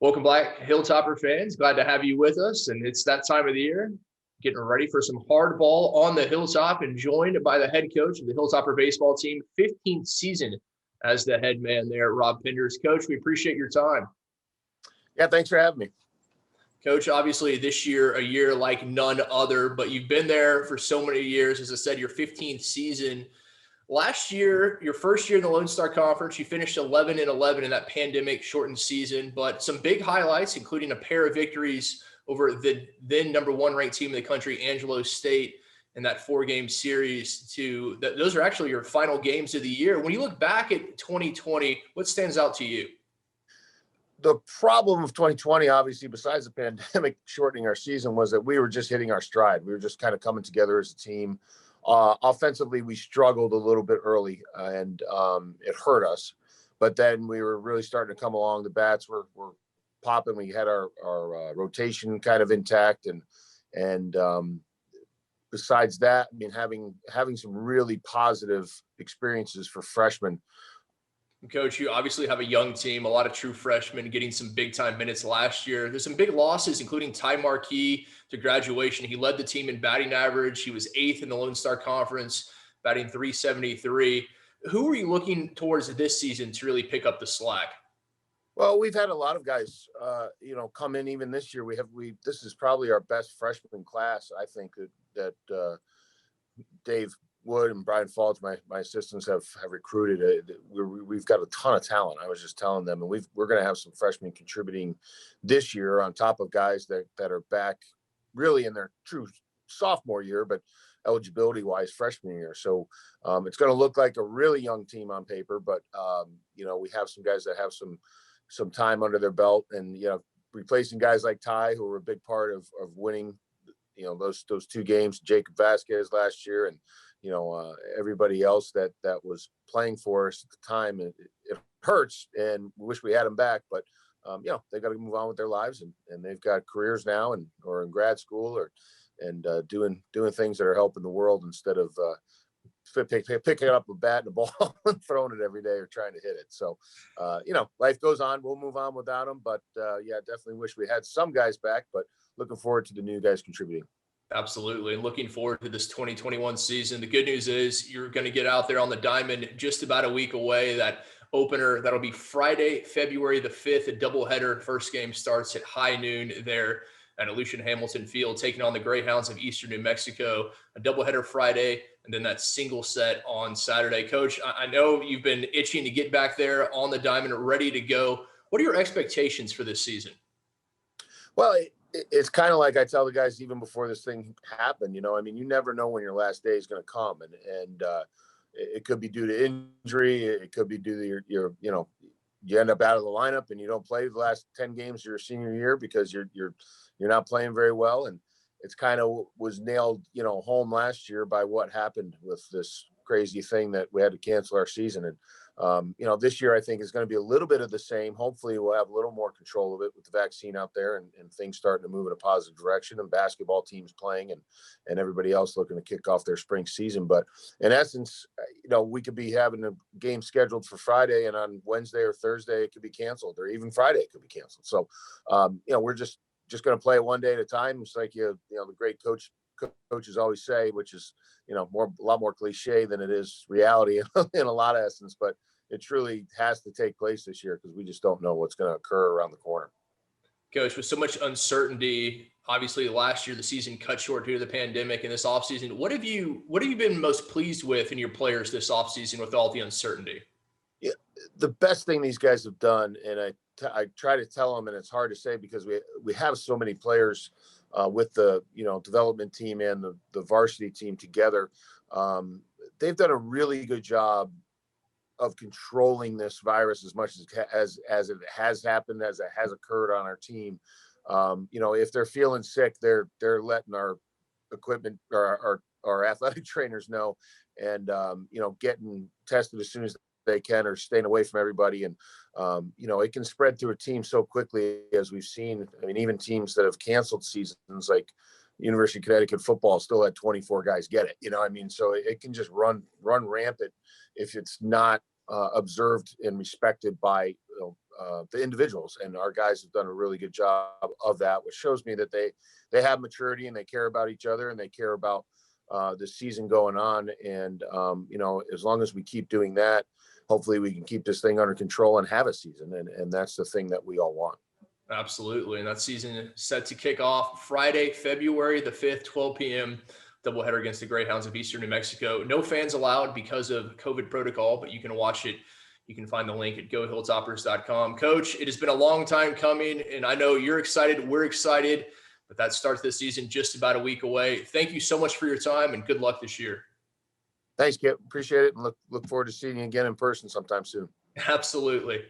Welcome back, Hilltopper fans. Glad to have you with us. And it's that time of the year, getting ready for some hardball on the Hilltop and joined by the head coach of the Hilltopper baseball team, 15th season as the head man there, Rob Penders. Coach, we appreciate your time. Yeah, thanks for having me. Coach, obviously this year, a year like none other, but you've been there for so many years. As I said, your 15th season. Last year, your first year in the Lone Star Conference, you finished 11-11 in that pandemic shortened season, but some big highlights, including a pair of victories over the then number one ranked team in the country, Angelo State, in that 4-game series. Those are actually your final games of the year. When you look back at 2020, what stands out to you? The problem of 2020, obviously, besides the pandemic shortening our season, was that we were just hitting our stride. We were just kind of coming together as a team. Offensively, we struggled a little bit early, and it hurt us. But then we were really starting to come along. The bats were popping. We had our rotation kind of intact, and besides that, I mean, having some really positive experiences for freshmen. Coach, you obviously have a young team, a lot of true freshmen getting some big-time minutes last year. There's some big losses, including Ty Markey to graduation. He led the team in batting average. He was 8th in the Lone Star Conference, batting .373. Who are you looking towards this season to really pick up the slack? Well, we've had a lot of guys, come in even this year. This is probably our best freshman class, I think, that Dave Wood and Brian Falls, my assistants, have recruited. We've got a ton of talent. I was just telling them, and we're going to have some freshmen contributing this year on top of guys that are back really in their true sophomore year, but eligibility wise freshman year. So it's going to look like a really young team on paper, but we have some guys that have some time under their belt, and replacing guys like Ty, who were a big part of winning those 2 games, Jacob Vasquez last year, and everybody else that was playing for us at the time. It hurts, and we wish we had them back, but they got to move on with their lives, and they've got careers now, or in grad school, and doing things that are helping the world instead of picking up a bat and a ball and throwing it every day or trying to hit it. So, life goes on. We'll move on without them, but definitely wish we had some guys back, but looking forward to the new guys contributing. Absolutely. And looking forward to this 2021 season. The good news is you're going to get out there on the diamond just about a week away. That opener, that'll be Friday, February the 5th, a doubleheader. First game starts at high noon there at Aleutian Hamilton Field, taking on the Greyhounds of Eastern New Mexico. A doubleheader Friday, and then that single set on Saturday. Coach, I know you've been itching to get back there on the diamond, ready to go. What are your expectations for this season? Well, it's kind of like I tell the guys even before this thing happened, you never know when your last day is going to come, and it could be due to injury. It could be due to your you end up out of the lineup and you don't play the last 10 games of your senior year because you're not playing very well. And it's kind of was nailed, home last year by what happened with this crazy thing that we had to cancel our season. And, this year I think is going to be a little bit of the same. Hopefully we'll have a little more control of it with the vaccine out there and things starting to move in a positive direction, and basketball teams playing and everybody else looking to kick off their spring season. But in essence, we could be having a game scheduled for Friday, and on Wednesday or Thursday it could be canceled, or even Friday it could be canceled. So, we're just going to play it one day at a time. It's like, the great coaches always say, which is, a lot more cliche than it is reality in a lot of essence, but it truly has to take place this year because we just don't know what's going to occur around the corner. Coach, with so much uncertainty, obviously last year the season cut short due to the pandemic, and this offseason, what have you been most pleased with in your players this offseason with all the uncertainty? Yeah, the best thing these guys have done, and I try to tell them, and it's hard to say because we have so many players with the development team and the varsity team together. They've done a really good job of controlling this virus as much as it has happened, as it has occurred on our team. If they're feeling sick, they're letting our equipment or our athletic trainers know, and getting tested as soon as they can, or staying away from everybody. And it can spread through a team so quickly, as we've seen. I mean, even teams that have canceled seasons, like University of Connecticut football, still had 24 guys get it. So it can just run rampant if it's not observed and respected by the individuals, and our guys have done a really good job of that, which shows me that they have maturity and they care about each other and they care about the season going on. And as long as we keep doing that, hopefully we can keep this thing under control and have a season, and that's the thing that we all want. Absolutely. And that season is set to kick off Friday, February the 5th, 12 p.m. doubleheader against the Greyhounds of Eastern New Mexico. No fans allowed because of COVID protocol, but you can watch it. You can find the link at gohilltoppers.com. Coach, it has been a long time coming, and I know you're excited. We're excited, but that starts this season just about a week away. Thank you so much for your time, and good luck this year. Thanks, Kip. Appreciate it, and look forward to seeing you again in person sometime soon. Absolutely.